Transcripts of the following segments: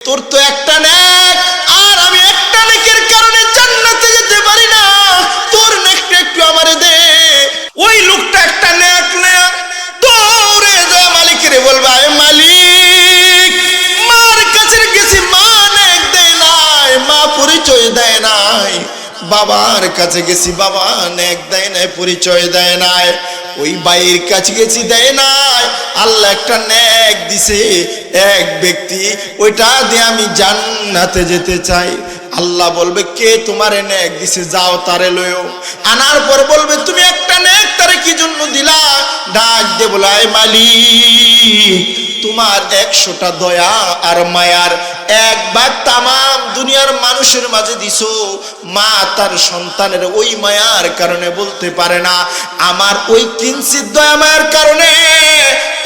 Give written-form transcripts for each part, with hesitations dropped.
তোর তো একটা নেক, আর আমি একটা নেকের কারণে জান্নাতে যেতে পারি না, তোর নেকটা একটু আমারে দে। ওই লোকটা একটা নেক নেয়া দৌড়ে যায় মালিকের বলবে, আয় মালিক, মার কাছে গেছি, মা নেক দেয় নাই, মা পরিচয় দেয় নাই, বাবার কাছে গেছি, বাবা নেক দেয় নাই, পরিচয় দেয় নাই, ওই ভাইয়ের কাছে গেছি, দেয় নাই, আল্লাহ একটা নেক দিছে এক ব্যক্তি, ওইটা দিয়ে আমি জান্নাতে যেতে চাই। আল্লাহ বলবে, কে তোমার নেক দিছে, যাও তারে লয়ো। আনার পর বলবে, তুমি একটা নেক তারে কি জন্য দিলা? ডাক দে বলে, আয় মালিক, তোমার 100টা দয়া আর মায়ার এক ভাগ তামাম দুনিয়ার মানুষের মাঝে দিছো। মা তার সন্তানের ওই মায়ার কারণে বলতে পারে না, আমার ওই কিঞ্চিত দয়া মায়ার কারণে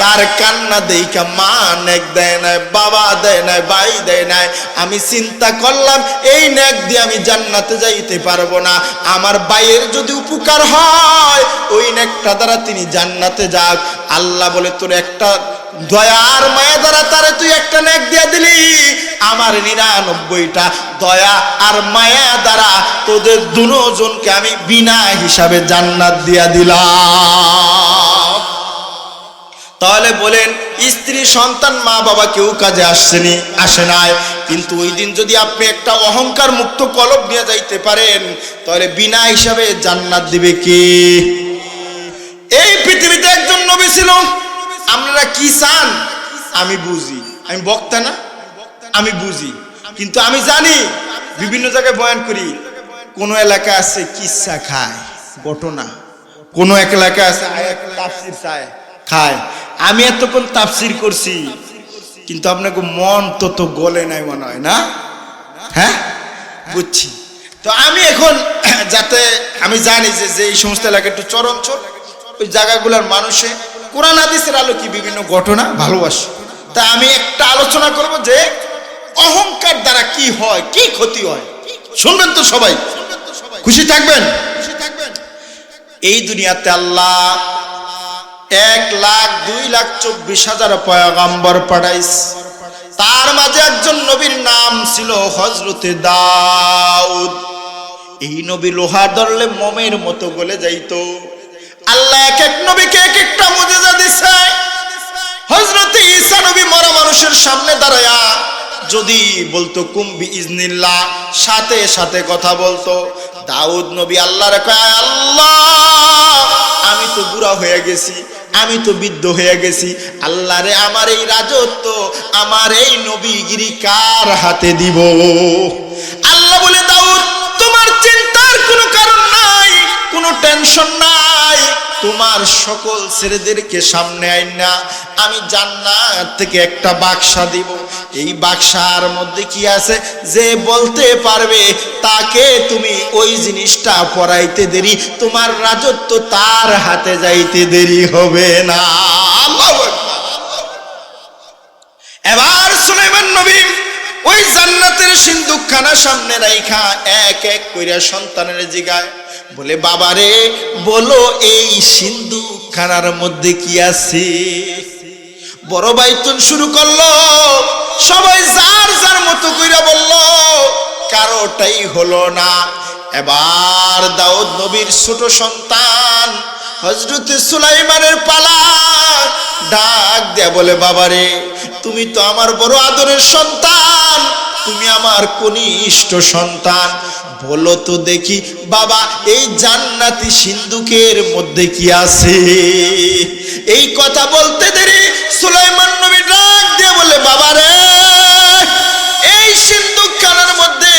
তার কান্না দেইকা মা নেক দেয় নাই, বাবা দেয় নাই, ভাই দেয় নাই। আমি চিন্তা করলাম, এই নেক দিয়ে আমি জান্নাতে যাইতে পারবো না, আমার ভাইয়ের যদি উপকার হয় ওই নেকটা দ্বারা তিনি জান্নাতে যাক। আল্লাহ বলে, তোর একটা দয়া আর মায়া দ্বারা তারে তুই একটা নেক দিয়ে দিলি, আমার 99টা দয়া আর মায়া দ্বারা তোদের দুজনকে আমি বিনা হিসাবে জান্নাত দিয়া দিলাম। তাহলে বলেন, স্ত্রী সন্তান মা বাবা কেউ কাজে আসে নাই, কিন্তু ওই দিন যদি আপনি একটা অহংকার মুক্ত কলব নিয়ে যাইতে পারেন, তাহলে বিনা হিসাবে জান্নাত দিবে কে? এই পৃথিবীতে একজন নবী ছিল। আপনারা কি চান আমি বুঝি, আমি বক্তা না, আমি বুঝি, কিন্তু আমি জানি বিভিন্ন জায়গায় বয়ান করি, কোন এলাকায় আছে কিচ্ছা খায় ঘটনা, কোন এক এলাকায় আছে তাফসির চায় খায়। আমি এতক্ষণ তাফসির করছি, কিন্তু আপনাকে মন তো গলে নাই মনে হয় না? হ্যাঁ, বুঝছি। তো আমি এখন যাতে আমি জানি যে এই সমস্ত এলাকা একটু চরাঞ্চল, ওই জায়গাগুলোর মানুষে কোরআন হাদিসের আলো কি বিভিন্ন ঘটনা ভালোবাসে, তা আমি একটা আলোচনা করব যে অহংকার দ্বারা কি হয়, কি ক্ষতি হয়। শুনবেন তো সবাই, খুশি থাকবেন। এই দুনিয়াতে আল্লাহ 1,02,24,000 পয়গম্বর পাঠাইছে, তার মাঝে একজন নবীর নাম ছিল হযরতে দাউদ। এই নবী লোহা ধরলে মোমের মতো গলে যাইতো। আল্লাহ এক এক নবীকে এক একটা মুজিজা দিছে। হযরতে ঈসা নবী মরা মানুষের সামনে দাঁড়ায়া যদি বলতো কুম বিইজনিল্লাহ, সাথে সাথে কথা বলতো। দাউদ নবী আল্লাহর কয়, আল্লাহ আমি তো বুড়া হয়ে গেছি, আমি তো বৃদ্ধ হয়ে গেছি, আল্লাহ রে আমার এই রাজত্ব, আমার এই নবীগিরি কার হাতে দিব? আল্লাহ বলে, দাউদ তোমার চিন্তার কোনো কারণ নাই, কোনো টেনশন নাই, তোমার সকল ছেলেদেরকে সামনে আইনা আমি জান্নাত থেকে একটা বাক্সা দিব। এই বাক্সার মধ্যে কি আছে, যে বলতে পারবে তাকে তুমি ওই জিনিসটা পরাইতে দেরি, তোমার রাজত্ব তার হাতে যাইতে দেরি হবে না। আল্লাহু আকবার। এবার সুলাইমান নবী ওই জান্নাতের সিন্দুকখানা সামনে রাইখা এক এক কইরা সন্তানের জিগায়, বলে, বাবারে বলো এই সিন্দুকখানার মধ্যে কি আছে? বড় বাইতুন শুরু করলো, সবাই যার যার মতো কইরা বলল, কারোটাই হলো না। এবার দাউদ নবীর ছোট সন্তান হযরতে সুলাইমানের পালা। ডাক দেয়া বলে, বাবারে তুমি তো আমার বড় আদরের সন্তান, তুমি আমার কনিষ্ঠ সন্তান, বলো তো দেখি বাবা এই জান্নাতি সিন্দুকের মধ্যে কি আছে? এই কথা বলতে দেরি সুলাইমান নবী ডাক দিয়ে বলে, বাবারে এই সিন্দুকখানার মধ্যে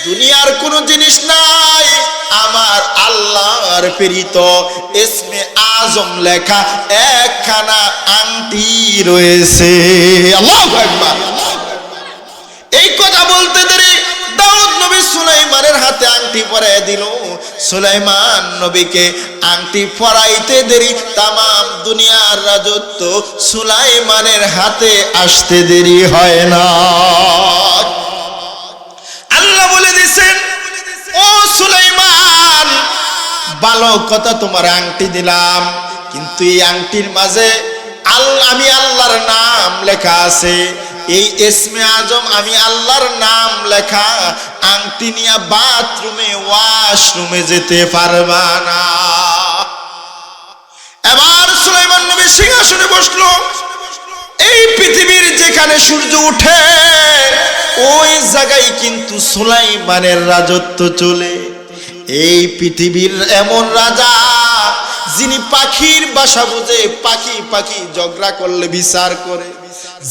দুনিয়ার কোনো জিনিস নাই, আমার আল্লাহর প্রেরিত ইসমে আজম লেখা একখানা আংটি রয়েছে। আল্লাহু আকবার। এই কথা বলতে দেরি দাউদ নবী সুলাইমানের হাতে আংটি পরাইয়া দিল। সুলাইমান নবীকে আংটি পরাইতে দেরি তামাম দুনিয়ার রাজত্ব সুলাইমানের হাতে আসতে দেরি হয় না। আল্লাহ বলে দিয়েছেন, ও সুলাইমান, ভালো কথা তোমার আংটি দিলাম, কিন্তু এই আংটির মাঝে আমি আল্লাহর নাম লেখা আছে, এই ইসমে আজম আমি আল্লাহর নাম লেখা আংটি নিয়ে বাথরুমে ওয়াশরুমে যেতে পারবা না। এবার সুলাইমান নবী সিংহাসনে বসলো। এই পৃথিবীর যেখানে সূর্য ওঠে ওই জায়গায় কিন্তু সুলাইমানের রাজত্ব চলে। এই পৃথিবীর এমন রাজা যিনি পাখির বাসা বোঝে, পাখি পাখি ঝগড়া করলে বিচার করে,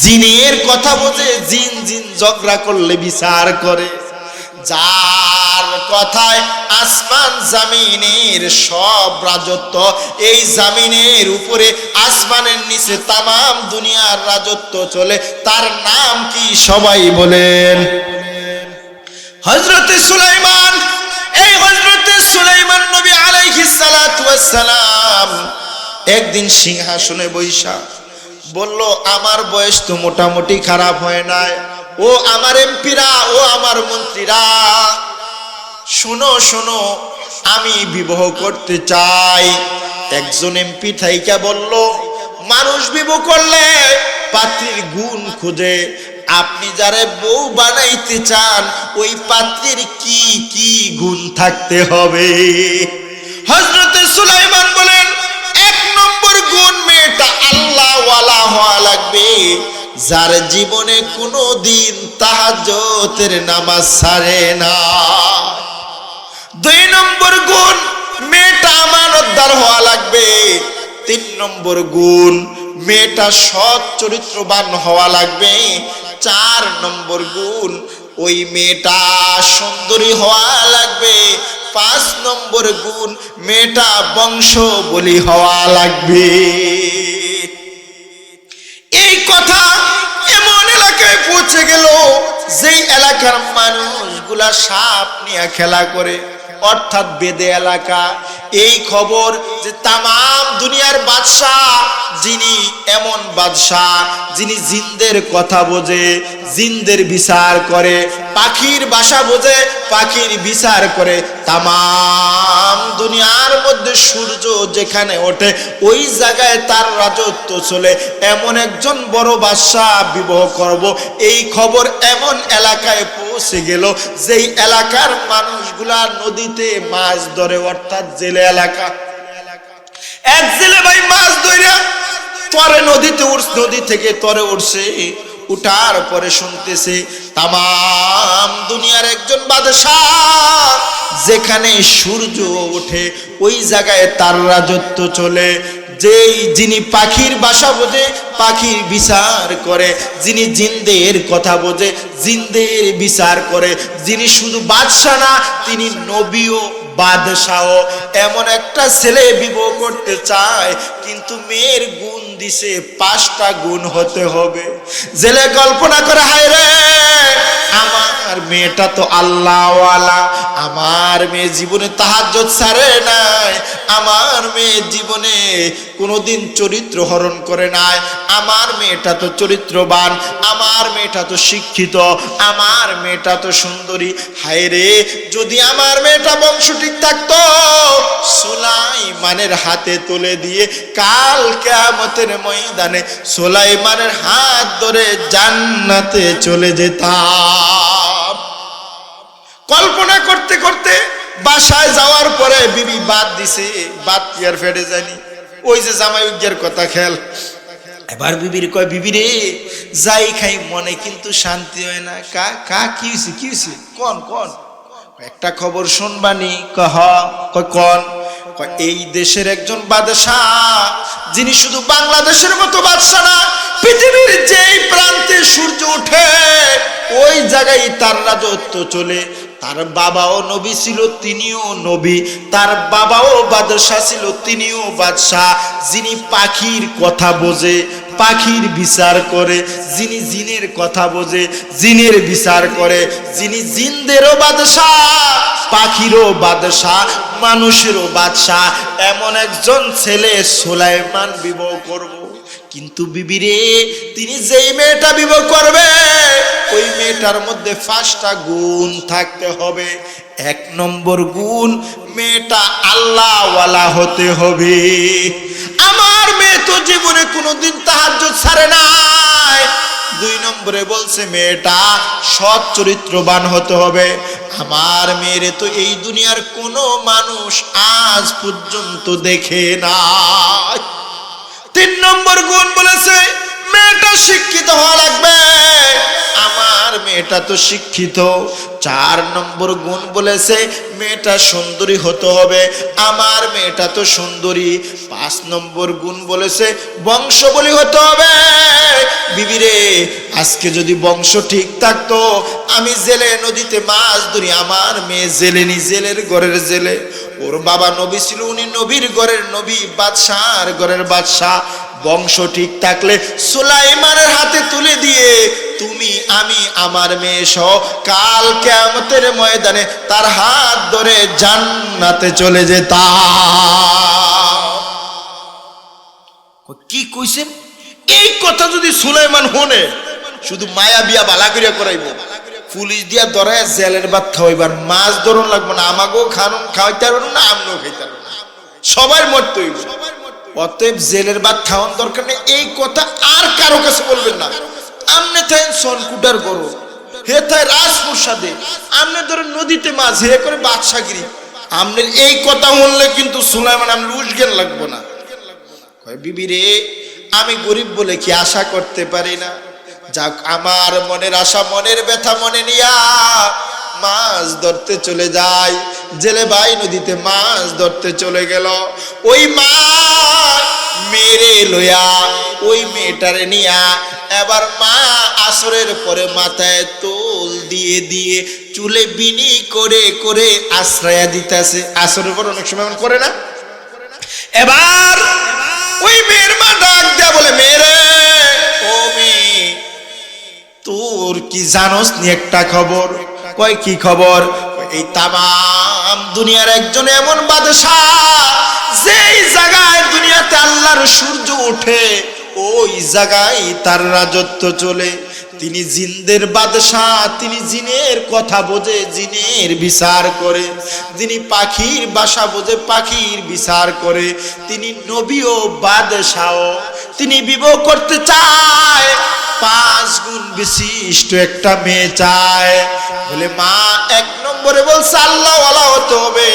জিনের কথা বোঝে, জিন জিন ঝগড়া করলে বিচার করে, যার কথায় আসমান জামিনের সব রাজত্ব, এই জামিনের উপরে আসমানের নিচে তামাম দুনিয়ার রাজত্ব চলে, তার নাম কি সবাই বলেন? হযরতে সুলাইমান। এই হযরতে সুলাইমান নবী আলাইহিস সালাতু ওয়াস সালাম একদিন সিংহাসনে বৈশা বলল, আমার বয়স তো মোটামুটি খারাপ হয় নাই, ও আমার এমপিরা, ও আমার মন্ত্রীরা, শোনো শোনো, আমি বিবাহ করতে চাই। একজন এমপি থাইকা বলল, মানুষ বিবাহ করলে পাত্রীর গুণ খুঁজে, আপনি যারে বউ বানাইতে চান ওই পাত্রীর কি কি গুণ থাকতে হবে? হযরতে সুলাইমান বলেন, 1 নম্বর গুণ, মেয়েটা আল্লাহ ওয়ালা হওয়া লাগবে, যার জীবনে কোনো দিন তাহাজ্জুদের নামাজ ছাড়ে না। 2 নম্বর গুণ, মেয়েটা আমানতদার হওয়া লাগবে। 3 নম্বর গুণ, মেয়েটা সৎ চরিত্রবান হওয়া লাগবে। 4 নম্বর গুণ, ওই মেয়েটা সুন্দরী হওয়া লাগবে। 5 নম্বর গুণ, মেয়েটা বংশ বলি হওয়া লাগবে। এই কথা এমন এলাকায় পৌঁছে গেল যেই এলাকার মানুষগুলা সাপ নিয়ে খেলা করে, অর্থাৎ বেদে এলাকা। এই খবর যে তামাম দুনিয়ার বাদশাহ, যিনি এমন বাদশাহ যিনি জিনদের কথা বোঝে, জিনদের বিচার করে, পাখির ভাষা বোঝে, পাখির বিচার করে, তামাম দুনিয়ার মধ্যে সূর্য যেখানে ওঠে ওই জায়গায় তার রাজত্ব চলে, এমন একজন বড় বাদশাহ বিবাহ করব, এই খবর এমন এলাকায় পৌঁছে গেল যেই এলাকার মানুষগুলা নদীতে মাছ ধরে, অর্থাৎ জেলে এলাকা। এক জেলে ভাই মাছ ধরে তরে নদীতে উঠছে, নদী থেকে তরে উঠছে, উঠার পরে শুনতেছে তামাম দুনিয়ার একজন বাদশাহ যেখানে সূর্য ওঠে ওই জায়গায় তার রাজত্ব চলে। যিনি পাখির ভাষা বোঝে, পাখির বিচার করে, যিনি জিনদের কথা বোঝে, জিনদের বিচার করে, যিনি শুধু বাদশাহ না, তিনি নবীও বাদশাহ। এমন একটা ছেলে বিবাহ করতে চায়, কিন্তু মেয়ের গুণ দিছে 5টা গুণ হতে হবে। জেলে কল্পনা করে, হায় রে, আমার মেয়েটা তো আল্লাহওয়ালা, আমার মেয়ে জীবনে তাহাজ্জুদ ছাড়ে নাই, আমার মেয়ে জীবনে কোনোদিন চরিত্র হরণ করে নাই, আমার মেয়েটা তো চরিত্রবান, আমার মেয়েটা তো শিক্ষিত, আমার মেয়েটা তো সুন্দরী। হায় রে, যদি আমার মেয়েটা বংশ ঠিক থাকতো, সুলাইমানের হাতে তুলে দিয়ে কাল কিয়ামতের ময়দানে সুলাইমানের হাত ধরে জান্নাতে চলে যেতাম। কল্পনা করতে করতে বাসায় যাওয়ার পরে বিবি বাদ দিছে, বাদ কি আর ফেটে জানি, ওই যে জামাই উজ্ঞের কথা খেল। এবার বিবির কয়, বিবি রে, যাই খাই মনে কিন্তু শান্তি হয় না। কা কি হয়েছে, কি হয়েছে, কোন কোন? একটা খবর শুনবানি। কোন? এই দেশের একজন বাদশাহ, যিনি শুধু বাংলাদেশের মতো বাদশাহ না, পৃথিবীর যেই প্রান্তে সূর্য ওঠে ওই জায়গায় তার রাজত্ব চলে। তার বাবাও নবী ছিল, তিনিও নবী, তার বাবাও বাদশাহ ছিল, তিনিও বাদশাহ। যিনি পাখির কথা বোঝে, পাখির বিচার করে, যিনি জিনের কথা বোঝে, জিনের বিচার করে, যিনি জিনদেরও বাদশাহ, পাখিরও বাদশাহ, মানুষেরও বাদশাহ, এমন একজন ছেলে সুলাইমান বিবাহ করব। কিন্তু বিবিরে, তিনি যেই মেয়েটা বিবাহ করবে ওই মেয়েটার মধ্যে 5টা গুণ থাকতে হবে। 1 নম্বর গুণ, মেয়েটা আল্লাহওয়ালা হতে হবে। আমার মেয়ে তো জীবনে কোনোদিন তাহাজ্জুদ ছাড়ে নাই। 2 নম্বরে বলছে মেয়েটা সৎ চরিত্রবান হতে হবে। আমার মেয়েরে তো এই দুনিয়ার কোনো মানুষ আজ পর্যন্ত দেখে নাই। 3 নম্বর গুণ বলেছে মেয়েটা শিক্ষিত হওয়া লাগবে। আমার মেয়েটা তো শিক্ষিত। 4 নম্বর গুণ বলেছে মেয়েটা সুন্দরী হতে হবে। আমার মেয়েটা তো সুন্দরী। 5 নম্বর গুণ বলেছে বংশবলী হতে হবে। বিবিরে, আজকে যদি বংশ ঠিক থাকতো, আমি জেলে নদীতে মাছ ধরি, আমার মেয়ে জেলেনি, জেলের ঘরের জেলে। ওর বাবা নবী ছিল, উনি নবীর ঘরের নবী, বাদশার ঘরের বাদশাহ। বংশ ঠিক থাকলে সুলাইমানের হাতে তুলে দিয়ে তুমি আমি আমার মেয়ে সহ কাল কিয়ামতের ময়দানে তার হাত ধরে জান্নাতে চলে যেতাম। কি কইছেন? এই কথা যদি সুলাইমান হনে, শুধু মায়া বিয়া বালা করিয়া করাইব, পুলিশ দিয়া ধরায় জেলের ভাত খাওয়াইবার, মাছ ধরন লাগবো না, আমাকেও খানুন খাওয়াইতে পারবো না, আমরাও খাইতে পারবো না, সবাই মরতে হইব। অতএব জেলের ভাত খাওয়ান দরকার নেই, এই কথা আর কারো কাছে বলবেন না। আমনে থাই সনকুটার গরু, হে থাই রাজপ্রসাদে, আমনে ধরে নদীতে মাছ, হে করে বাদশাগিরি। আমনের এই কথা বললে কিন্তু সুলাইমান আমনে উসগেন লাগবো না। বিবি রে, আমি গরিব বলে কি আশা করতে পারি না? যাক, আমার মনের আশা, মনের ব্যথা মনে নিয়া মাছ ধরতে চলে যায়। জেলে ভাই নদীতে মাছ ধরতে চলে গেল। ওই মা মেরে লইয়া ওই মেয়েটারে নিয়া এবার মা আসরের পরে মাথায় তোল দিয়ে দিয়ে চুলে বিনি করে করে আশ্রয়া দিতেছে। আসরের পর অনেক সময় করে না। এবার ওই মেয়ের মা ডাক দেয়া বলে, মেয়েরে, ও মেয়ে, তোর কি জানোস নি একটা খবর? কয় কি খবর? এই তামাম দুনিয়ার একজন এমন বাদশাহ, যেই জায়গায় দুনিয়াতে আল্লাহর সূর্য ওঠে ওই জায়গায় তার রাজত্ব চলে। তিনি জিনদের বাদশাহ, তিনি জিনের কথা বোঝে, জিনের বিচার করে। তিনি পাখির বাসা বোঝে, পাখির বিচার করে। তিনি নবী ও বাদশাহ, তিনি বিবাহ করতে চায়, 5 গুণ বিশিষ্ট একটা মেয়ে চায়। বলে মা 1 নম্বরে বলছে আল্লাহওয়ালা হতে হবে।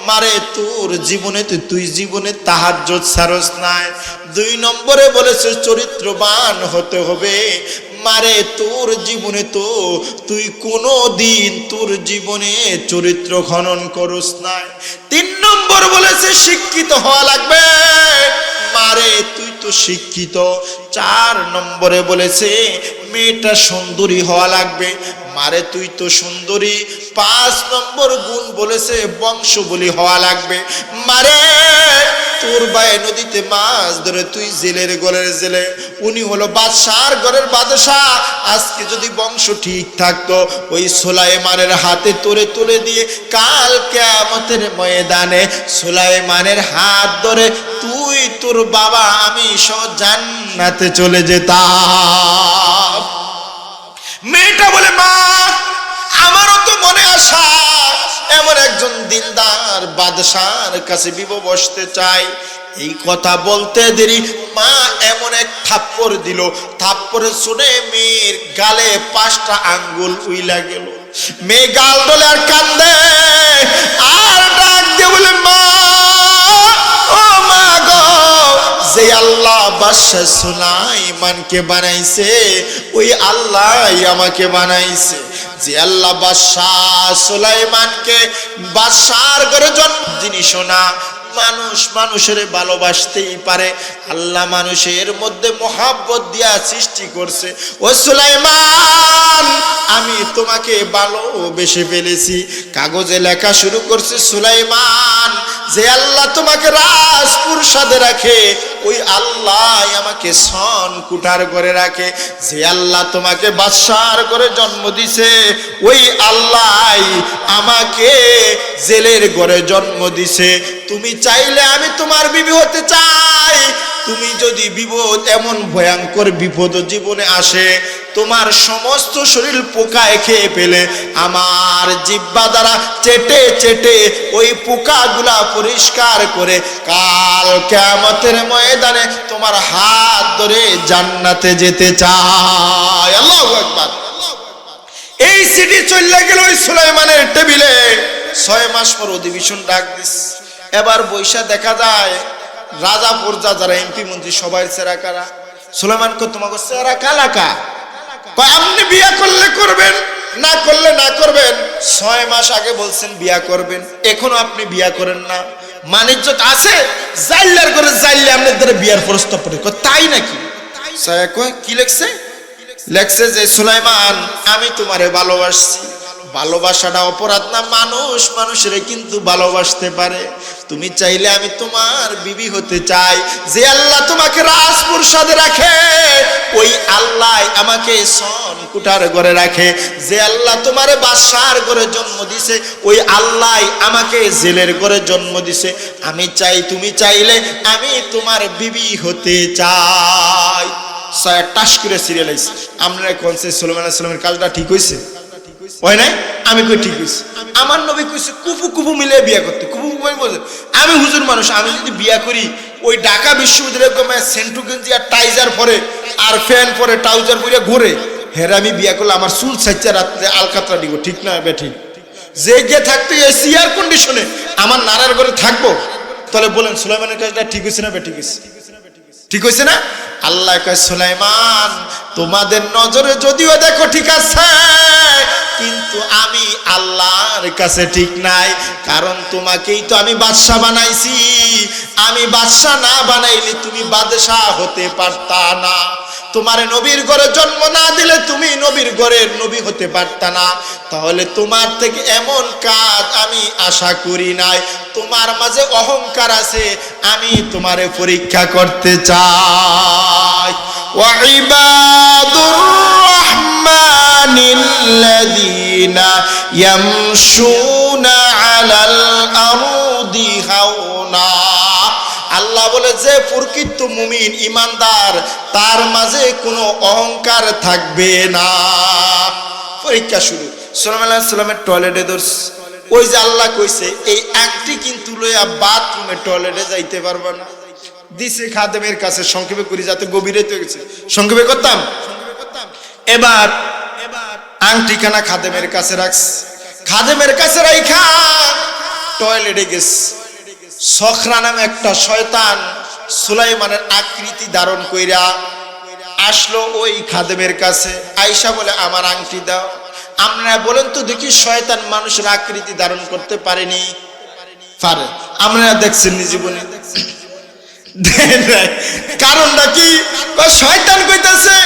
মারে, তোর জীবনে তুই জীবনে তাহাজ্জুদ ছাড়স নাই। 2 নম্বরে বলেছে চরিত্রবান হতে হবে। মারে, তোর জীবনে তো তুই কোনো দিন তোর জীবনে চরিত্র খনন করস নাই। 3 নম্বর বলেছে শিক্ষিত হওয়া লাগবে। মারে, তুই তো শিক্ষিত। 4 নম্বরে বলেছে মেয়েটা সুন্দরী হওয়া লাগবে। মারে, তুই তো সুন্দরী। 5 নম্বর গুণ বলেছে বংশবলী হওয়া লাগবে। মারে, তোর ভাই নদীতে মাছ ধরে, তুই জেলের ঘরের জেলে, উনি হলো বাদশার ঘরের বাদশাহ। আজকে যদি বংশ ঠিক থাকতো, ওই সুলাইমানের হাতে তোরে তুলে দিয়ে কাল কিয়ামতের ময়দানে সুলাইমানের হাত ধরে তুই, তোর বাবা, আমি সহ জান্নাতে চলে যেতাম। মেয়েটা বলে, মা, আমারও তো মনে আশা এমন একজন দিনদার বাদশার কাছে বিবাহ বসতে চাই। এই কথা বলতে দেরি মা এমন এক থাপ্পড় দিল, থাপ্পড়ে শুনে মেয়ের গালে 5টা আঙ্গুল উইলা গেল। মেয়ে গাল ডলে আর কান্দে, আর ডাক দিয়ে বলে, মা, ও মা গো, যে আল্লাহ বাদশা সুলাইমানকে বানাইছে ওই আল্লাহ আমাকে বানাইছে। যে আল্লাহ বাদশাহ সুলাইমানকে বাদশার ঘরে জন্ম জিনিস না, মানুষ মানুষের ভালোবাসতেই পারে। আল্লাহ মানুষের মধ্যে মহব্বত দিয়া সৃষ্টি করছে। ও সুলাইমান, আমি তোমাকে ভালোবেসে ফেলেছি। কাগজে লেখা শুরু করছে, সুলাইমান, যে আল্লাহ তোমাকে রাজপ্রাসাদে রাখে ওই আল্লাহ আমাকে সন কুটার করে রাখে। যে আল্লাহ তোমাকে বাদশার ঘরে জন্ম দিছে ওই আল্লাহ আমাকে জেলের ঘরে জন্ম দিছে। তুমি চাইলে আমি তোমার বিবি হতে চাই, তুমি যদি বিপদ এমন ভয়ঙ্কর বিপদ জীবনে আসে, তোমার সমস্ত শরীর পোকায় খেয়ে ফেলে, আমার জিহ্বা দ্বারা চেটে চেটে ওই পোকাগুলা পরিষ্কার করে কাল কিয়ামতের ময়দানে তোমার হাত ধরে জান্নাতে যেতে চায়। আল্লাহু আকবার। এই সিটি চলে গেল ওই সুলাইমানের টেবিলে। 6 মাস পর অধিবেশন ডাক দিস। এবার বৈশা দেখা যায় রাজা প্রজা যারা এমপি মন্ত্রী সবাই চেরা কারা। সুলাইমানকে তোমাকে চেরা কালাকা কয় আপনি বিয়া করলে করবেন, না করলে না করবেন। 6 মাস আগে বলছেন বিয়া করবেন, এখনো আপনি বিয়া করেন না। মানিজ্যত আছে জাইল্লার করে জাইল্লে আপনাদের বিয়ার প্রস্তাব পড়ে। তাই নাকি? কয় কি লেখছে? লেখছে যে সুলাইমান আমি তোমারে ভালোবাসছি। ভালোবাসাটা অপরাধ না, মানুষ মানুষের কিন্তু ভালোবাসতে পারে। তুমি চাইলে আমি তোমার বিবি হতে চাই। যে আল্লাহ তোমাকে রাজপ্রাসাদে রাখে ওই আল্লাহ আমাকে সনকুটার ঘরে রাখে। যে আল্লাহ তোমারে বাদশার ঘরে জন্ম দিছে ওই আল্লাহ আমাকে জেলের ঘরে জন্ম দিছে। আমি চাই তুমি চাইলে আমি তোমার বিবি হতে চাই। টাস করে সিরিয়াল আইছে। আমরা কোনছে সুলাইমান আলাইহিস সালামের কাজটা ঠিক হইছে? হয় নাই? আমি কই ঠিক হইছে। আমার নবী কইছে কুপু কুপু মিলে বিয়া করতে। কুপু কুপু বলে আমি হুজুর মানুষ, আমি যদি বিয়া করি ওই ঢাকা বিশ্ববিদ্যালয়ের কমে সেন্টু গেঞ্জি আর টাইজার পরে আর ফ্যান পরে ট্রাউজার পরে ঘুরে, হেরা আমি বিয়া করলে আমার চুল সাইচা রাত্রে আলকাতরা দিব, ঠিক না বে? ঠিক। যে গিয়ে থাকতে এসি এয়ার কন্ডিশনে আমার নারার ঘরে থাকবো, তাহলে বলেন সুলাইমানের কাজটা ঠিক হইছে না বে ঠিক হইছে? ঠিক হইছে না? আল্লাহ কয় সুলাইমান তোমাদের নজরে যদিও দেখো ঠিক আছে, কিন্তু আমি আল্লাহর কাছে ঠিক নাই। কারণ তোমাকেই তো আমি বাদশা বানাইছি। আমি বাদশা না বানাইলে তুমি বাদশা হতে পারতা না। তোমার নবীর ঘরে জন্ম না দিলে তুমি নবীর ঘরের নবী হতে পারতা না। তাহলে তোমার থেকে এমন কাজ আমি আশা করি নাই। তোমার মাঝে অহংকার আছে, আমি তোমারে পরীক্ষা করতে চাই। ওয়া ইবাদুর রাহমানিল্লাযীনা ইয়ামশুনা আলাল আরদি হাওনা। আল্লাহ বলে যে প্রকৃত মুমিন ইমানদার তার মাঝে কোনো অহংকার থাকবে না। পরীক্ষা শুরু। সুলাইমান আলাইহিস সালামের টয়লেটে দর্শ। ওই যে আল্লাহ কইছে এই আংটি কিন্তু লইয়া বাথরুমে টয়লেটে যাইতে পারবা না। দিছে খাদেমের কাছে, সংক্ষেপে করি যাতে গভীরে তো গেছে, সংক্ষেপে করতাম। এবার আংটিখানা খাদেমের কাছে রাখছে। খাদেমের কাছে রাইখা টয়লেটে গেছে। সখরা নামে একটা শয়তান সুলাইমানের আকৃতি ধারণ কইরা আসলো ওই খাদেমের কাছে। আয়েশা বলে আমার আংটি দাও। আমরা বলেন তো দেখি শয়তান মানুষের আকৃতি ধারণ করতে পারেনি? পারে। আমরা দেখছেন জীবনে? কারণটা কি? শয়তান কইতাছে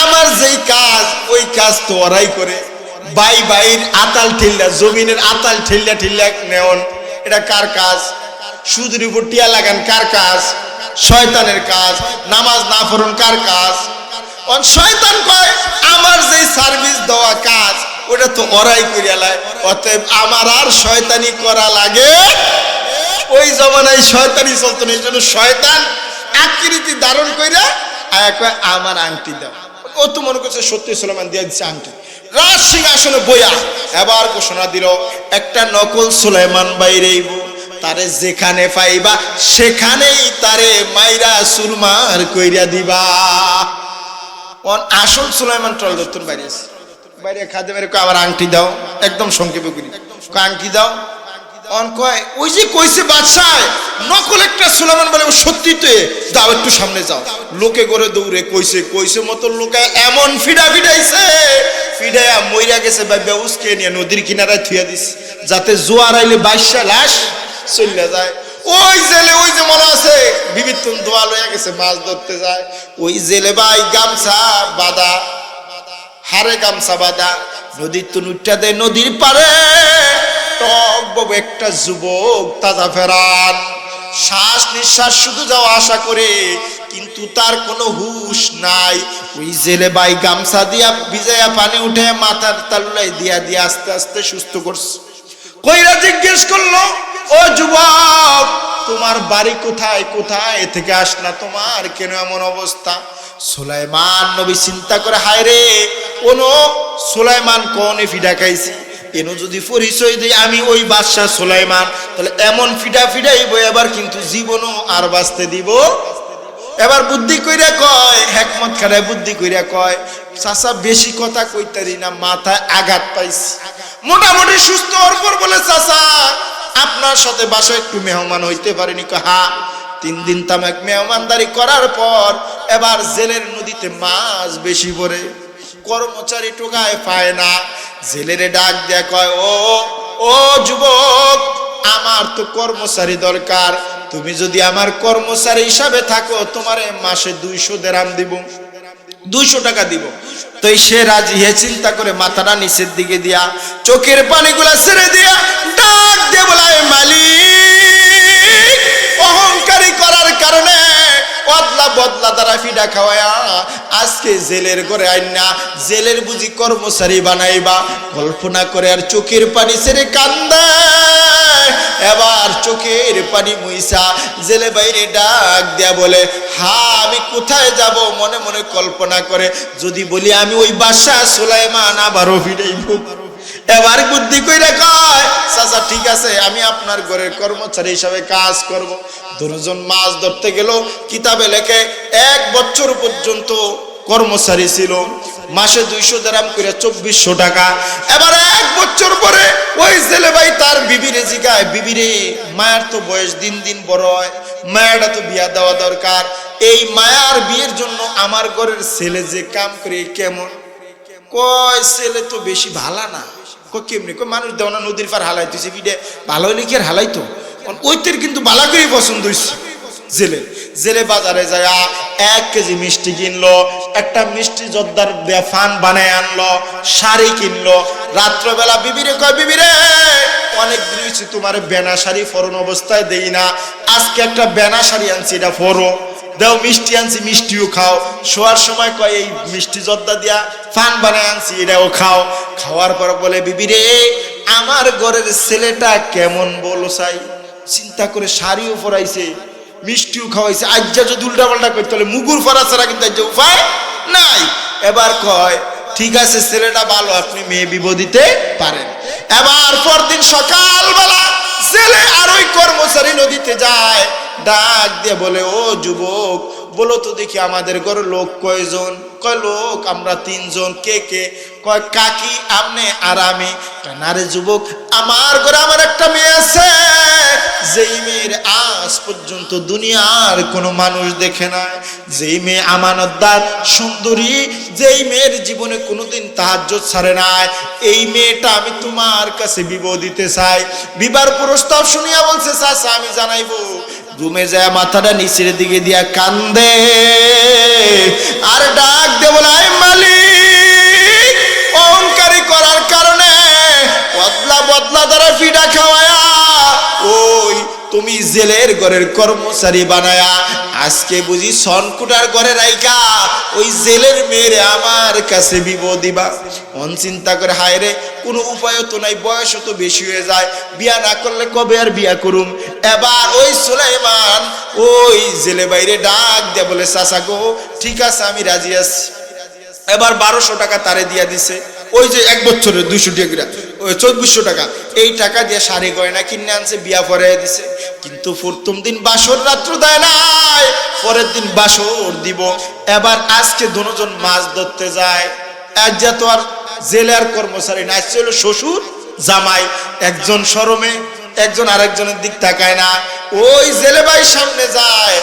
আমার যেই কাজ ওই কাজ তো ওরাই করে। বাই বাইর আতাল ঠেল্লা, জমিনের আতাল ঠেল্লা ঠেল্লা নেওন, এটা কার কাজ? সুদের উপর টিয়া লাগান কার কাজ? শয়তানের কাজ। নামাজ না পড়ুন কার কাজ? শয়তান কয় আমার যে সার্ভিস দেওয়া কাজ ওটা তো ওরাই করিয়া লাই, অতএব আমার আর শয়তানি করা লাগে। ওই জমানায় শয়তানি চলতো না, এই জন্য শয়তান আকৃতি ধারণ কইরা আয়া কয় আমার আংটি দাও। ও তো মনে করছে সত্যি সুলাইমান দিয়ে দিচ্ছে আংটি। রাজ সিংহাসনে বইয়া এবার ঘোষণা দিল একটা নকল সুলাইমান বাইরেইব, তারে যেখানে পাইবা সেখানেই তারে মাইরা সুরমার কইরা দিবা। আসল সুলাইমান টল দত্তর বাইরে আছে, বাইরে খাদেমের কয় আমার আংটি দাও। একদম সংক্ষেপে করি, আংটি দাও। অন কয় ওই যে কইছে বাদশাহ নকল একটা সুলাইমান বলে সত্যি তো, দাও একটু সামনে যাও। লোকে করে দৌড়ে কইছে কইছে মতো লোকে এমন ফিডা ফিডাইছে, ফিডাইয়া মইরা গেছে ভাই উসকে নিয়ে নদীর কিনারায় থুইয়া দিছে, যাতে জোয়ার আইলে 22টা লাশ চলে যায়। ওই জেলে ওই যে মনে আছে বিবিতন দোয়া লইয়া গেছে মাছ ধরতে যায়, ওই জেলে ভাই গামছা বাঁধা, হারে গামছা বাঁধা, নদীর তো নুটটা দেয় নদীর পারে। টক বাবু একটা যুবক তাজা ফেরান, শ্বাস নিঃশ্বাস শুধু যাওয়া আশা করে, কিন্তু তার কোনো হুশ নাই। ওই জেলে ভাই গামছা দিয়া ভিজাইয়া পানি উঠে মাথার তালুলাই দিয়া দিয়া আস্তে আস্তে সুস্থ করছে। কইরা জিজ্ঞেস করলো ও যুবক, তোমার বাড়ি কোথায়, কোথায় থেকে আসলা, তোমার কেন এমন অবস্থা? সুলাইমান নবী চিন্তা করে, হায় রে, কোন সুলাইমান কোনে ফিডা খাইছি, এন যদি পরিচয় দেই আমি ওই বাদশা সুলাইমান, তাহলে এমন ফিডা ফিডাইব এবার কিন্তু জীবনও আর বাঁচতে দিব। এবার বুদ্ধি কইরা কয়, হেকমত খারায় বুদ্ধি কইরা কয়, চাচা বেশি কথা কইতারি না, মাথায় আঘাত পাইছি, মোটামুটি সুস্থ হওয়ার পর বলে, চাচা আপনার সাথে বাসায় একটু মেহমান হইতে পারেনি? হ্যাঁ। 3 দিন তামাক মেহমানদারি করার পর এবার জেলের নদীতে মাছ বেশি পড়ে, কর্মচারী টোকায় পায় না। জেলেরে ডাক দেয়া কয়, ও যুবক, আমার তো কর্মচারী দরকার, তুমি যদি আমার কর্মচারী হিসাবে থাকো তোমারে মাসে 200 দিরহাম দিব, 200 টাকা দিব। তো সে রাজি হয়ে চিন্তা করে মাথাটা নিচের দিকে দিয়া চোখের পানিগুলা ছেড়ে দিয়া ডাক দিয়ে বলায়, মালিক, অহংকারী করার কারণে অদলা বদলা দ্বারা ফিডা খাওয়ায়া আজকে জেলের ঘরে আইনা জেলের বুঝি কর্মচারী বানাইবা। কল্পনা করে আর চোখের পানি ছেড়ে কান্দে। এবার চোখের পানি মুইসা জেলে বাইরে ডাক দেয়া বলে, হ্যাঁ আমি কোথায় যাব? মনে মনে কল্পনা করে, যদি বলি আমি ওই বাদশা সুলাইমান আবারও ফিরাইব। এবার বুদ্ধি কইরা কয়, চাচা ঠিক আছে, আমি আপনার ঘরের কর্মচারী হিসাবে কাজ করব। 2 জন মাছ ধরতে গেল, কিতাবে লেখে 1 বছর পর্যন্ত কর্মচারী ছিল, মাসে 200 দিরহাম করে 2400 টাকা। এবার 1 বছর পরে ওই জেলে ভাই তার বিবিরে জিগায়, বিবিরে, মায়ের তো বয়স দিন দিন বড় হয়, মায়েরটা তো বিয়া দেওয়া দরকার, এই মায়ার বিয়ের জন্য আমার ঘরের ছেলে যে কাম করে কেমন? কয় ছেলে তো বেশি ভালা না। কয় কেমনি? কয় মানুষ দেওয়া না, নদীর পার হালাইতেছে, বিডে ভালো হইলে কি আর হালাইতো? ওইতের কিন্তু বালা করে পছন্দ হয়েছে। জেলে বাজারে যায় 1 কেজি মিষ্টি কিনলো, একটা মিষ্টি জর্দার ফান বানায় আনলো, শাড়ি কিনলো। রাত্রবেলা বিবিরে কয়, বিবিরে, অনেক দিন হয়েছে তোমার বেনা শাড়ি ফরন অবস্থায় দেই না, আজকে একটা বেনা শাড়ি আনছি, এটা ফরো দাও, মিষ্টি আনছি, মিষ্টিও খাও। শোয়ার সময় কয়, এই মিষ্টি জর্দা দিয়া ফান বানায় আনছি, এটাও খাও। খাওয়ার পর বলে, বিবিরে, আমার ঘরের ছেলেটা কেমন বলো চাই? চিন্তা করে শাড়িও পরাইছে, মিষ্টিও খাওয়াইছে, আজ্জা যদি উল্টা পাল্টা করতে হলে মুগুর ফরা ছাড়া কিন্তু আজ্জা উপায় নাই। এবার কয়, ঠিক আছে ছেলেটা ভালো, আপনি মেয়ে বিবাহ দিতে পারেন। এবার পরদিন সকালবেলা জেলে আর ওই কর্মচারী নদীতে যায়, ডাক দিয়ে বলে, ও যুবক, বলো তো দেখি আমাদের ঘরে লোক কয়জন? কয় লোক আমরা 3 জন। কে কে? কয় কাকি, আপনি আর আমি। না রে যুবক, আমার ঘরে আমার একটা মেয়ে আছে, যেই মেয়ের আজ পর্যন্ত দুনিয়ার কোনো মানুষ দেখে নাই, যেই মেয়ে আমানতদার সুন্দরী, যেই মেয়ের জীবনে কোনোদিন তাহাজ্জুদ ছাড়ে নাই, এই মেয়েটা আমি তোমার কাছে বিবাহ দিতে চাই। বিবাহ প্রস্তাব শুনিয়া বলছে, চাচা আমি জানাইবো। রুমে যায় মাথাটা নিচের দিকে দিয়া কান্দে আর ডাক দে বলে, মালিক, অহংকারী করার কারণে বদলা বদলা দ্বারা ফিডা খাওয়ায়া ওই তুমি জেলের ঘরের কর্মচারী বানায়া আজকে বুঝি সনকুটার ঘরে রাইকা ওই জেলের মেয়েরে আমার কাছে বিবাহ দিবা। মন চিন্তা করে, হায় রে, কোনো উপায় তো নাই, বয়স তো বেশি হয়ে যায়, বিয়া না করলে কবে আর বিয়া করুম। এবার ওই সুলাইমান ওই জেলে বাইরে ডাক দিয়ে বলে, চাচা গো, ঠিক আছে আমি রাজি আছি। এবার 1200 টাকা তারে দিয়া দিছে, ওই যে 1 বছরের 200 টাকা, ওই 2400 টাকা, এই টাকা দিয়ে শাড়ি গয়না কিনে আনছে, বিয়া পরাইয়া দিছে। কিন্তু প্রথম দিন বাসর রাত্র দেয় নাই, পরের দিন বাসর দিব। এবার আজকে 2 জন মাছ ধরতে যায়, আজ যা তো আর জেলে আর কর্মচারী না, আসছে হলো শ্বশুর জামাই, একজন শরমে, একজন আরেকজনের দিক তাকায় না। ওই জেলে ভাই সামনে যায়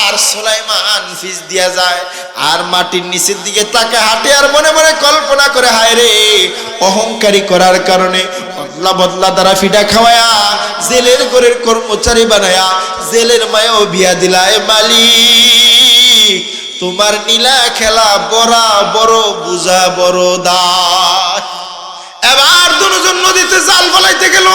আর সুলাইমান ফিস দিয়া যায় আর মাটির নিচের দিকে তাকে হাঁটে আর মনে মনে কল্পনা করে, হায় রে, অহংকারী করার কারণে বদলা বদলা দ্বারা ফিডা খাওয়ায়া জেলের ঘরের কর্মচারী বানায়া জেলের মায়েও বিয়া দিলায়। মালিক, তোমার নীলা খেলা বড়া বড় বুঝা বড় দায়। এবার 2 জন নদীতে জাল ফলাইতে গেল।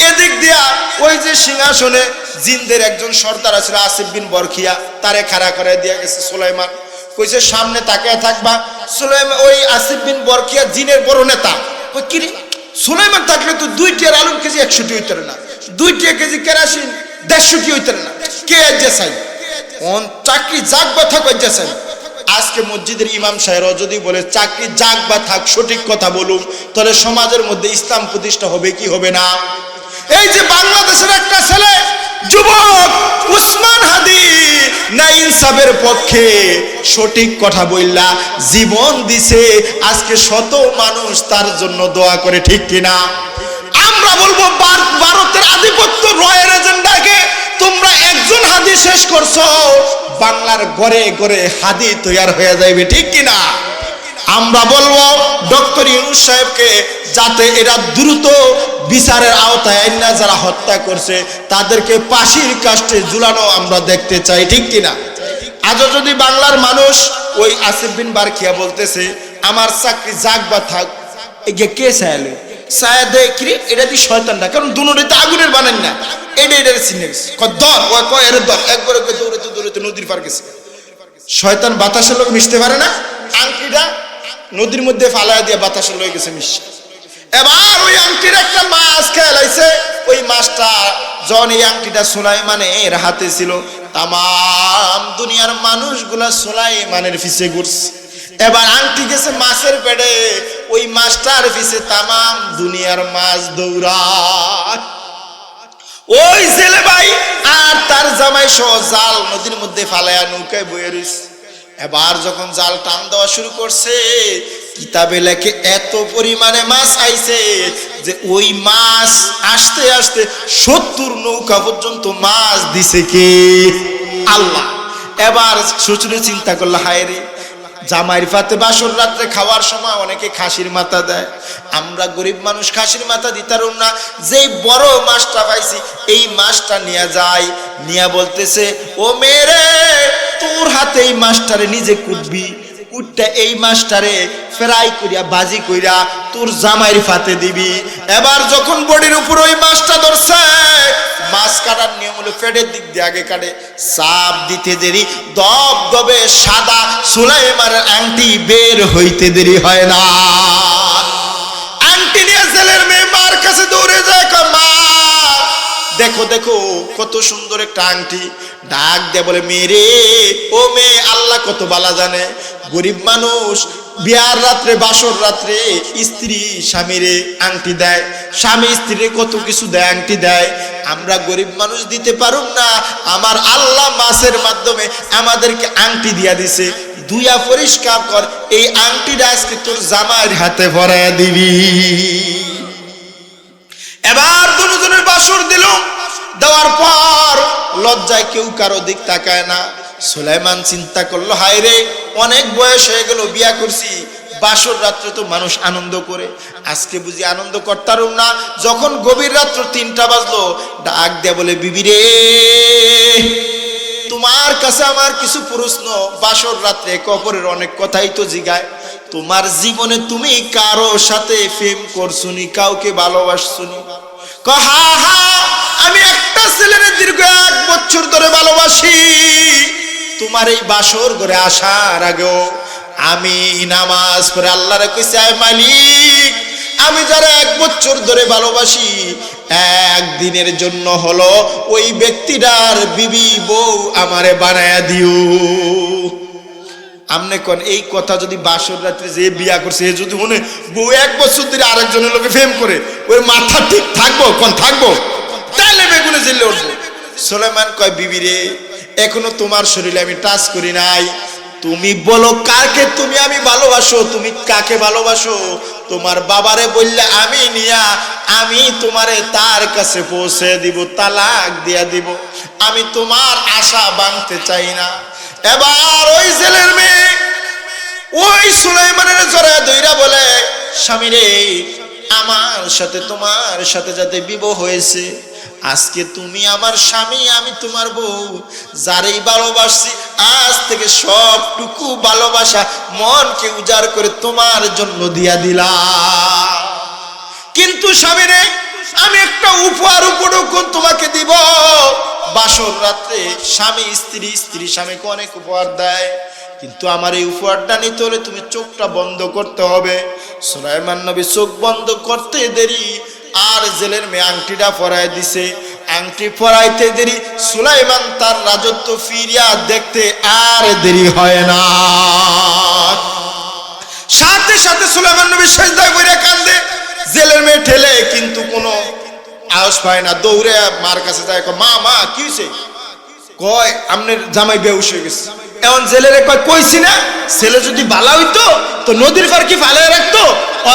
এদিক দিয়া ওই যে সিংহাসনে জিনদের একজন সর্দার আছে, আসিফ বিন বরখিয়া, তারে খাড়া করে দিয়া গেছে সুলাইমান। কইছে সামনে তাকায় থাকবা। সুলাইমান, ওই আসিফ বিন বরখিয়া জিনের বড় নেতা। কই কি রে, সুলাইমান থাকলে তো 2 টিয়ার আলুর কেজি 100টি হইতে না, 2 কেজি কেরাসিন 150 কি হইতেন না কে যে চাই অন চাকরি যাক বা থাক যে চাই আজকে মসজিদের ইমাম সাহেবরা যদি বলে চাকরি যাক বা থাক সঠিক কথা বলুন তাহলে সমাজের মধ্যে ইসলাম প্রতিষ্ঠা হবে কি হবে না এই যে বাংলাদেশের একটা ছেলে যুবক উসমান হাদি না ইনসাফের পক্ষে সঠিক কথা বললা জীবন দিছে আজকে শত মানুষ তার জন্য দোয়া করে ঠিক কিনা আমরা বলবো ভারতের আধিপত্য রয়ের এজেন্ডাকে তোমরা একজন হাদি শেষ করছো বাংলার ঘরে ঘরে হাদি তৈয়ার হয়ে যাবে ঠিক কিনা আমরা বলবো ডক্টর ইউনূস সাহেবকে যাতে এরা দ্রুত বিচারের আওতায় আইনা যারা হত্যা করছে তাদেরকে ফাঁসির কাস্টে ঝুলানো আমরা দেখতে চাই ঠিক কিনা আজও যদি বাংলার মানুষ ওই আসিফ বিন বারখিয়া বলতেছে আমার চাকরি যাক বা থাক এগে কে চাইলে ছায়া দেয় কি এটা দিয়ে শয়তানটা কারণ দুনোটাই তো আগুনের বানান না এটা চিনে গেছে দর ওই কয় এর দর একবার দৌড়াতে দৌড়াতে নদীর পার গেছে শয়তান বাতাসের লোক মিশতে পারে না আংটিটা নদীর মধ্যে ফালাইয়া দিয়ে বাতাসের লয়ে গেছে মিশ এবার ওই আংটির একটা মাছ খেলাইছে ওই মাছটা জন এই আংটিটা সুলাইমানের হাতে ছিল তামাম দুনিয়ার মানুষগুলা সুলাইমানের পিছে ঘুরছে এবার আংটি গেছে মাছের পেটে ওই মাছটার পিছে তামাম দুনিয়ার মাছ দৌড়ায় ওই ছেলে ভাই আর তার জামাই সহ জাল নদীর মধ্যে ফালাইয়া নৌকায় বয়ে রয়েছে এবার যখন জাল টান দেওয়া শুরু করছে কিতাবে লেখে এত পরিমাণে মাছ আইছে যে ওই মাছ আসতে আসতে 70 নৌকা পর্যন্ত মাছ দিছে কে আল্লাহ এবার শ্বশুরে চিন্তা করলো হায় রে জামাইর ফাতে বাসর রাত্রে খাওয়ার সময় অনেকে খাসির মাথা দেয় আমরা গরিব মানুষ খাসির মাথা দিতারুম না যেই বড় মাছটা পাইছি এই মাছটা নিয়ে যায় নিয়া বলতেছে ও মেরে তোর হাতে এই মাছটারে নিজে কুটবি কুটটা এই মাছটারে ফ্রাই করিয়া বাজি কইরা তোর জামাইর ফাতে দিবি এবার যখন বডির উপর ওই মাছটা ধরছে মাছ কাটার নিয়ম হলো পেটের দিক দিয়ে আগে কাটে চাপ দিতে দেরি দব দবে সাদা সুলাইমানের আংটি বের হইতে দেরি হয় না আংটি নিয়ে ছেলের মেয়ে মার কাছে দৌড়ে যায় মা দেখো দেখো কত সুন্দর একটা আংটি ডাক দিয়ে বলে মেরে ও মেয়ে আল্লাহ কত বালা জানে গরিব মানুষ বিয়ার রাত্রে বাসর রাত্রে স্ত্রী স্বামীরে আংটি দেয় স্বামী স্ত্রীরে কত কিছু দেয় আংটি দেয় আমরা গরিব মানুষ দিতে পারুম না আমার আল্লাহ মাসের মাধ্যমে আমাদেরকে আংটি দিয়া দিছে দুইয়া পরিষ্কার কর এই আংটিটা আজকে তোর জামাইয়ের হাতে পরাইয়া দিবি এবার দুজনের বাসর দিল দেওয়ার পর লজ্জায় কেউ কারো দিক তাকায় না সুলাইমান চিন্তা করলো হায় রে অনেক বয়স হয়ে গেল বিয়া করছি বাসর রাত্রে তো মানুষ আনন্দ করে আজকে বুঝি আনন্দ করতারুম না যখন গভীর রাত্র 3টা বাজলো ডাক দেয়া বলে বিবি রে তোমার কাছে আমার কিছু প্রশ্ন বাসর রাত্রে কবরের অনেক কথাই তো জিগায় তোমার জীবনে তুমি কারো সাথে প্রেম করছুনি কাউকে ভালোবাসছুনি হা হা আমি একটা ছেলের দীর্ঘ 1 বছর ধরে ভালোবাসি তোমার এই বাসর ঘরে আসার আগেও আমি নামাজ পড়ে আল্লাহরে কইছি আয় মালিক আমি যারা 1 বছর ধরে ভালোবাসি একদিনের জন্য হলো ওই ব্যক্তিটার বিবি বউ আমারে বানায়া দিও আমনে কোন এই কথা যদি বাসর রাত্রে যে বিয়া করছে এ যদি মনে বউ 1 বছর ধরে আরেকজনের লোকে প্রেম করে ওর মাথা ঠিক থাকবো কোন থাকবো তাহলে বেগুনে জেলে উঠবো সুলাইমান কয় বিবি রে এখনো তোমার শরীরে আমি টাচ করি নাই তুমি বলো কাকে তুমি আমি ভালোবাসো তুমি কাকে ভালোবাসো তোমার বাবারে বললে আমি নিয়া আমি তোমারে তার কাছে পৌঁছে দিব তালাক দিয়া দিব আমি তোমার আশা ভাঙতে চাই না এবার ওই ছেলের মেয়ে ওই সুলাইমানের জড়ায় দইরা বলে স্বামী রে আমার সাথে তোমার সাথে যাতে বিবাহ হয়েছে আজকে তুমি আমার স্বামী আমি তোমার বউ যারেই ভালোবাসছি আজ থেকে সবটুকু ভালোবাসা মনকে উজাড় করে তোমার জন্য দিয়া দিলাম কিন্তু স্বামী রে আমি একটা উপহার উপঢৌকন তোমাকে দিব বাসর রাত্রে স্বামী স্ত্রী স্ত্রী স্বামীকে অনেক উপহার দেয় কিন্তু আমার এই উপহারটা নিতে হলে তুমি চোখটা বন্ধ করতে হবে সুলাইমান নবী চোখ বন্ধ করতে দেরি আর জেলের মেয়ে আংটিটা পরায় দিছে। আংটি পরাইতে দেরি সুলাইমান তার রাজত্ব ফিরিয়া দেখতে আর দেরি হয় না। সাথে সাথে সুলাইমান নবী সেজদায় পড়ে কাঁদে। জেলের মেয়ে ঠেলে কিন্তু কোনো আওয়াজ পায় না। দৌড়ে মার কাছে যায়, মা মা কি হয়েছে? কয় আমনের জামাই বেহুশ হয়ে গেছে। এখন জেলের কয় কইছি না ছেলে যদি বালা হইতো তো নদীর পার কি ফালায় রাখতো,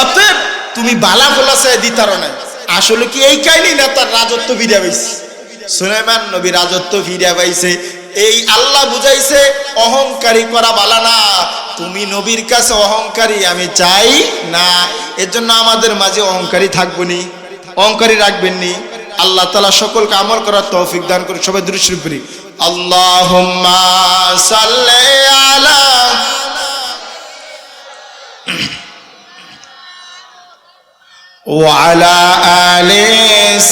অতএব তুমি বালা ফোলা চাই দিতার না। আসলে কি এই কাহিনী না তার রাজত্ব ফিরিয়া পাইছে? সুলাইমান নবী রাজত্ব ফিরিয়া পাইছে। এই আল্লাহ বুঝাইছে অহংকারী করা বালা না। তুমি নবীর কাছে অহংকারী আমি চাই না। এর জন্য আমাদের মাঝে অহংকারী থাকবো নি, অহংকারী রাখবেন নি। আল্লাহ তাআলা সকলকে আমল করার তৌফিক দান করুন। সবাই দুরূদ শরীফ পড়ি। আল্লাহুম্মা সাল্লি আলা ওয়া আলা আলি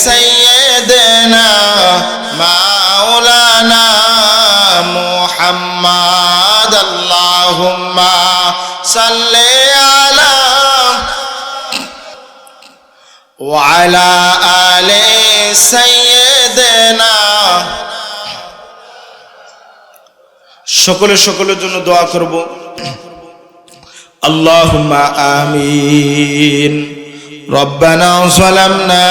সাইয়্যিদিনা মাওলানা মুহাম্মদ। আল্লাহুম্মা সাল্লি আলা ওয়া আলা আলি সাইয়্যিদিনা। সকলের জন্য দোয়া করব। আল্লাহুম্মা আমিন। রব্বানা যালামনা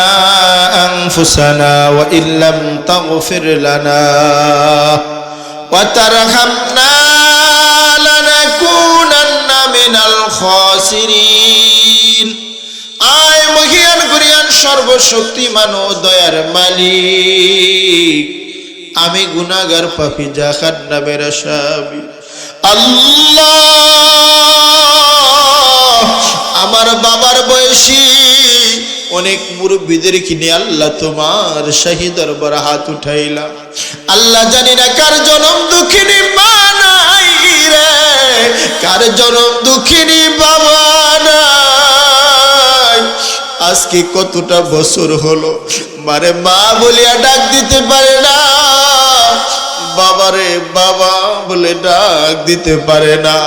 আনফুসানা ওয়া ইল্লাম তাগফির লানা ওয়া তারহামনা লানাকুনান্না মিনাল খাসিরিন। আয় মহিয়ান গুরিয়ান সর্বশক্তিমান ও দয়ার মালিক, আমি গুনাহগার পাপী জাহান্নামের আসামি। আল্লাহ আমার বাবার বয়সী অনেক মুরব্বীদের কিনে আল্লাহ তোমার শাহী দরবারে হাত উঠাইলাম। আল্লাহ জানি না কার জনম দুঃখিনী মা নাই রে, কার জনম দুঃখিনী বাবা নাই। আজকে কতটা বছর হলো মারে মা বলিয়া ডাক দিতে পারে না, বাবারে বাবা বলে ডাক দিতে পারে না।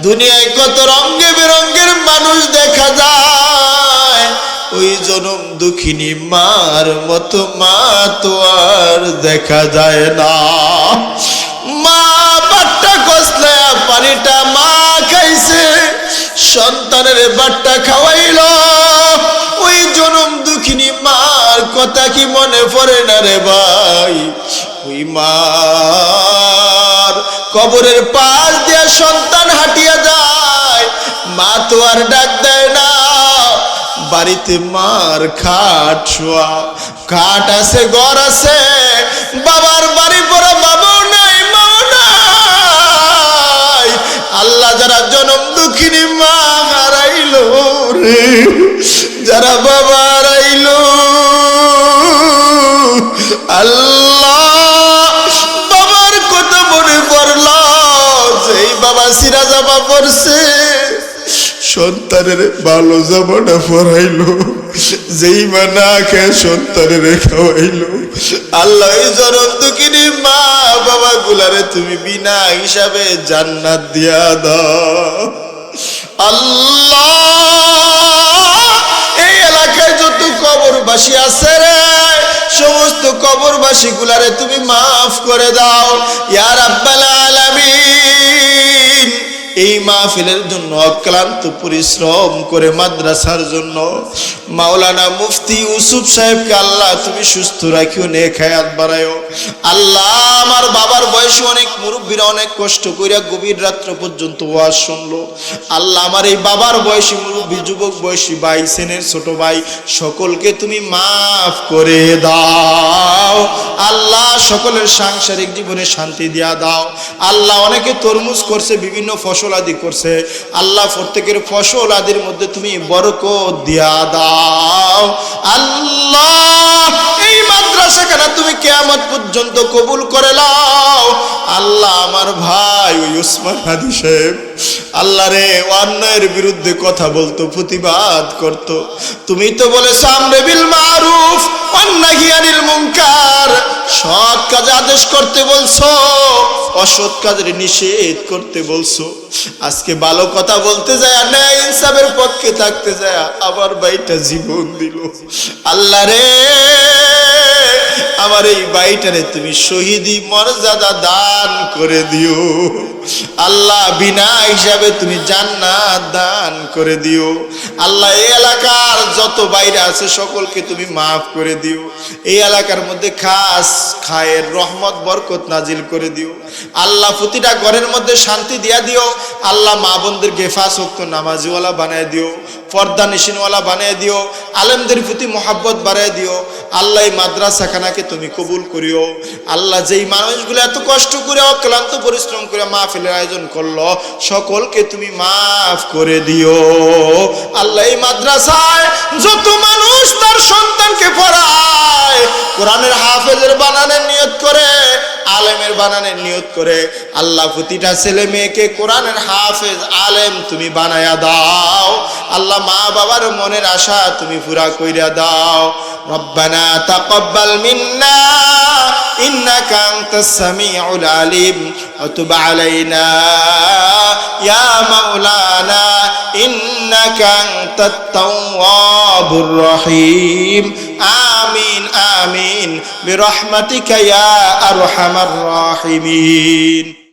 দুনিয়ায় কত রঙে বেরঙের মানুষ দেখা যায়, ওই জনম দুঃখিনী মার মতো মা তো আর দেখা যায় না। মা বাট্টা কষলে পানিটা মা খাইছে, সন্তানের বাট্টা খাওয়াইল। ওই জনম দুঃখিনী মার কথা কি মনে পড়ে না রে ভাই? ওই মার কবরের পাশ দিয়ে সন্তান হাঁটিয়া যায়, মা তো আর ডাক দেয় না। বাড়িতে মার খাট শোয়া, খাট আছে ঘর আছে, বাবার বাড়ি পড়া বাবাও নাই মাও নাই। আল্লাহ যারা জনম দুঃখিনী মা হারাইলো রে, যারা বাবা হারাইলো, আল্লাহ বাবার কথা মনে পড়ল। যেই বাবা সিরা জামা পড়ছে, সন্তানের ভালো জামাটা পরাইলো, যেই মা না খেয়ে সন্তানের খাওয়াইলো। আল্লাহ জনম দুঃখিনী মা বাবা গুলারে তুমি বিনা হিসাবে জান্নাত দিয়া দাও। আল্লাহ এই এলাকায় যত কবরবাসী আছে রে, সমস্ত কবরবাসী গুলারে তুমি মাফ করে দাও ইয়া রাব্বাল আলামিন। এই মাহফিলের জন্য অক্লান্ত পরিশ্রম করে মাদ্রাসার জন্য মাওলানা মুফতি ইউসুফ সাহেবকে আল্লাহ তুমি সুস্থ রাখিও, নেক হায়াত বাড়ায়ো। আল্লাহ আমার বাবার বয়সে অনেক মুরব্বীরা অনেক কষ্ট কইরা গভীর রাত্র পর্যন্ত ওয়াজ শুনলো। আল্লাহ আমার এই বাবার বয়সী মুরব্বী, যুবক বয়সী ভাই, সেনের ছোট ভাই সকলকে তুমি মাফ করে দাও। আল্লাহ সকলের সাংসারিক জীবনে শান্তি দিয়া দাও। আল্লাহ অনেকে তরমুজ করছে, বিভিন্ন ফসল আদি করছে, আল্লাহ প্রত্যেকের ফসল আদির মধ্যে তুমি বরকত দিয়া দাও। আল্লাহ এই মাদ্রাসা মাদ্রাসাখানা তুমি কিয়ামত পর্যন্ত কবুল করে নাও। আল্লাহ আমার ভাই ওই ওসমান হাদি সাহেব আল্লাহ রে অন্যায়ের বিরুদ্ধে কথা বলতো, প্রতিবাদ করত। তুমি তো বলেছো আমরে বিল মারুফ ওয়ান নাহি আনিল মুনকার, সৎ কাজে আদেশ করতে বলছো, অসৎ কাজের নিষেধ করতে বলছো। আজকে ভালো কথা বলতে যায়, ন্যায় ইনসাফের পক্ষে থাকতে যায়, আবার ভাইটা জীবন দিল। আল্লাহ রে আমার এই ভাইটারে তুমি শহীদি মর্যাদা দান করে দিও। আল্লাহ বিনা হিসাবে তুমি জান্নাত দান করে দিও। আল্লাহ এই এলাকার যত বাইরে আছে সকলকে তুমি মাফ করে দিও। এই এলাকার মধ্যে খাস খায়ের রহমত বরকত নাজিল করে দিও। আল্লাহ প্রতিটা ঘরের মধ্যে শান্তি দিয়া দিও। আল্লাহ মা বোনদেরকে 5 ওয়াক্ত নামাজওয়ালা বানায় দিও, পর্দা নিশিনওয়ালা বানিয়ে দিও, আলেমদের প্রতি মহাব্বত বাড়ায় দিও। আল্লাহ এই মাদ্রাসাখানাকে তুমি কবুল করিও। আল্লাহ যেই মানুষগুলো এত কষ্ট করে অক্লান্ত পরিশ্রম করে মাহফিলের আয়োজন করলো, সকলকে তুমি মাফ করে দিও। আল্লাহ এই মাদ্রাসায় যত মানুষ তার সন্তানকে পড়ায়, কোরআনের হাফেজের বানানের নিয়ত করে, আলেমের বানানের নিয়ত করে, আল্লাহ প্রতিটা ছেলে মেয়েকে কোরআনের হাফেজ আলেম তুমি বানায়া দাও। আল্লাহ মা বাবার মনের আশা তুমি পুরা কইরা দাও। রব্বানা তাকাব্বাল মিন্না ইন্নাকা আনতাস সামিউল আলিম ওয়া তুব আলাইনা ইয়া মাওলানা ইন্নাকা আনতাত তাওয়াবুর রহিম। আমিন আমিন বিরহমাতিকা ইয়া আরহামার রাহিমিন।